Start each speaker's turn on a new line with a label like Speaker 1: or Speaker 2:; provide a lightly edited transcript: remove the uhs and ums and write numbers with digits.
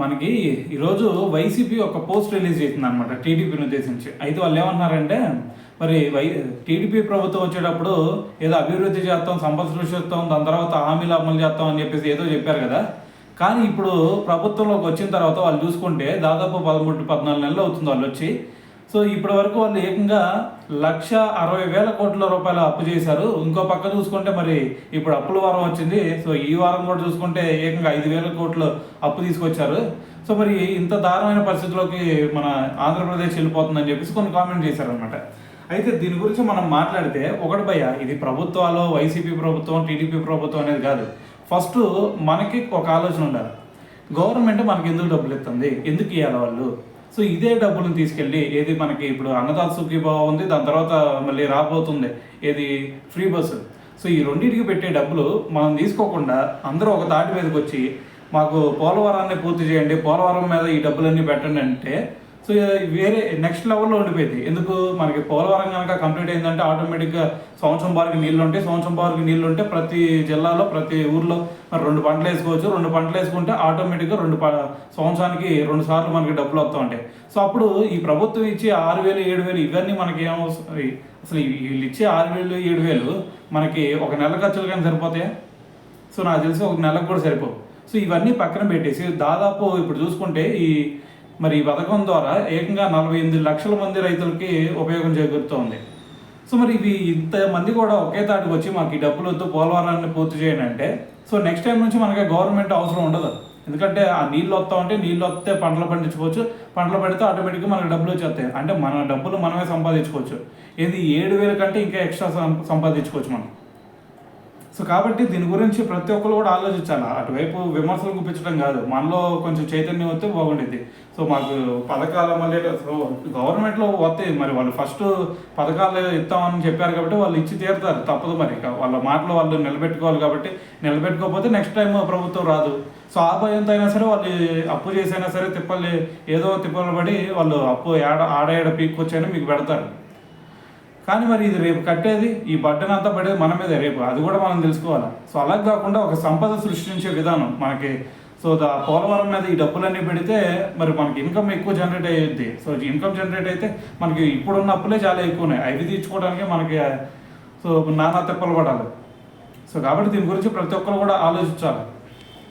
Speaker 1: మనకి ఈరోజు వైసీపీ ఒక పోస్ట్ రిలీజ్ చేసింది అనమాట టీడీపీని ఉద్దేశించి. అయితే వాళ్ళు ఏమన్నారంటే మరి టీడీపీ ప్రభుత్వం వచ్చేటప్పుడు ఏదో అభివృద్ధి చేస్తాం, సంపద సృష్టిస్తాం, దాని తర్వాత హామీలు అమలు చేస్తాం అని చెప్పేసి ఏదో చెప్పారు కదా. కానీ ఇప్పుడు ప్రభుత్వంలోకి వచ్చిన తర్వాత వాళ్ళు చూసుకుంటే దాదాపు 13-14 నెలలు అవుతుంది వాళ్ళు వచ్చి. సో ఇప్పటి వరకు వాళ్ళు ఏకంగా 1,60,000 కోట్ల రూపాయలు అప్పు చేశారు. ఇంకో పక్క చూసుకుంటే మరి ఇప్పుడు అప్పుల వారం వచ్చింది. సో ఈ వారం కూడా చూసుకుంటే ఏకంగా 5,000 కోట్లు అప్పు తీసుకొచ్చారు. సో మరి ఇంత దారుణమైన పరిస్థితుల్లోకి మన ఆంధ్రప్రదేశ్ వెళ్ళిపోతుందని చెప్పేసి కొన్ని కామెంట్ చేశారనమాట. అయితే దీని గురించి మనం మాట్లాడితే ఒకటి భయ్య, ఇది ప్రభుత్వాలు వైసీపీ ప్రభుత్వం టీడీపీ ప్రభుత్వం అనేది కాదు. ఫస్ట్ మనకి ఒక ఆలోచన ఉండాలి. గవర్నమెంట్ మనకి ఎందుకు డబ్బులు ఇస్తుంది, ఎందుకు ఇవ్వాలి వాళ్ళు? సో ఇదే డబ్బులను తీసుకెళ్ళి ఏది మనకి ఇప్పుడు అన్నదాత సుఖీభావ ఉంది, దాని తర్వాత మళ్ళీ రాబోతుంది ఏది ఫ్రీ బస్సు. సో ఈ రెండింటికి పెట్టే డబ్బులు మనం తీసుకోకుండా అందరూ ఒక తాటి మీదకి వచ్చి మాకు పోలవరాన్ని పూర్తి చేయండి, పోలవరం మీద ఈ డబ్బులన్నీ పెట్టండి అంటే సో వేరే నెక్స్ట్ లెవెల్లో ఉండిపోయింది. ఎందుకు మనకి పోలవరం కనుక కంప్లీట్ అయిందంటే ఆటోమేటిక్గా సంవత్సరం బారికి నీళ్ళు ఉంటాయి. సంవత్సరం బారికి నీళ్ళు ఉంటే ప్రతి జిల్లాలో ప్రతి ఊర్లో మరి 2 పంటలు వేసుకోవచ్చు. 2 పంటలు వేసుకుంటే ఆటోమేటిక్గా సంవత్సరానికి 2 సార్లు మనకి డబ్బులు వస్తూ ఉంటాయి. సో అప్పుడు ఈ ప్రభుత్వం ఇచ్చే 6,000 7,000 ఇవన్నీ మనకి ఏమవసరం? అసలు వీళ్ళు ఇచ్చే 6,000 7,000 మనకి ఒక నెల ఖర్చులు కానీ సరిపోతాయా? సో నాకు తెలిసి ఒక నెలకు కూడా సరిపోవు. సో ఇవన్నీ పక్కన పెట్టేసి దాదాపు ఇప్పుడు చూసుకుంటే ఈ పథకం ద్వారా ఏకంగా 48 లక్షల మంది రైతులకి ఉపయోగం చేకూరుతోంది. సో మరి ఇవి ఇంతమంది కూడా ఒకే తాటికి వచ్చి మాకు ఈ డబ్బులు వద్దు, పోలవరాన్ని పూర్తి చేయండి అంటే సో నెక్స్ట్ టైం నుంచి మనకి గవర్నమెంట్ అవసరం ఉండదు. ఎందుకంటే ఆ నీళ్ళు వస్తా ఉంటే నీళ్ళు వస్తే పంటలు పండించుకోవచ్చు, పంటలు పడితే ఆటోమేటిక్గా మనకి డబ్బులు వచ్చేస్తాయి. అంటే మన డబ్బులు మనమే సంపాదించుకోవచ్చు. ఏది 7,000 కంటే ఇంకా ఎక్స్ట్రా సంపాదించుకోవచ్చు మనం. సో కాబట్టి దీని గురించి ప్రతి ఒక్కరు కూడా ఆలోచించాలి. అటువైపు విమర్శలు గుప్పించడం కాదు, మనలో కొంచెం చైతన్యం వస్తే బాగుండేది. సో మాకు పథకాలు మళ్ళీ గవర్నమెంట్లో వస్తాయి, మరి వాళ్ళు ఫస్ట్ పథకాలు ఇస్తామని చెప్పారు కాబట్టి వాళ్ళు ఇచ్చి తీరుతారు, తప్పదు. మరి వాళ్ళ మాటలు వాళ్ళు నిలబెట్టుకోవాలి కాబట్టి నిలబెట్టుకోకపోతే నెక్స్ట్ టైం ప్రభుత్వం రాదు. సో ఆ భయంతో అయినా సరే వాళ్ళు అప్పు చేసైనా సరే ఏదో తిప్పలు పడి వాళ్ళు అప్పు ఆడ పీక్కొచ్చైనా మీకు పెడతారు. కానీ మరి ఇది రేపు కట్టేది ఈ బట్టన్ అంతా పడేది మన మీద రేపు, అది కూడా మనం తెలుసుకోవాలి. సో అలా కాకుండా ఒక సంపద సృష్టించే విధానం మనకి. సో పోలవరం మీద ఈ డబ్బులన్నీ పెడితే మరి మనకి ఇన్కమ్ ఎక్కువ జనరేట్ అయ్యేది. సో ఇన్కమ్ జనరేట్ అయితే మనకి ఇప్పుడున్న అప్పులే చాలా ఎక్కువ ఉన్నాయి, అవి తీర్చుకోవడానికి మనకి నానా తిప్పలు పడాలి. సో కాబట్టి దీని గురించి ప్రతి ఒక్కరు కూడా ఆలోచించాలి.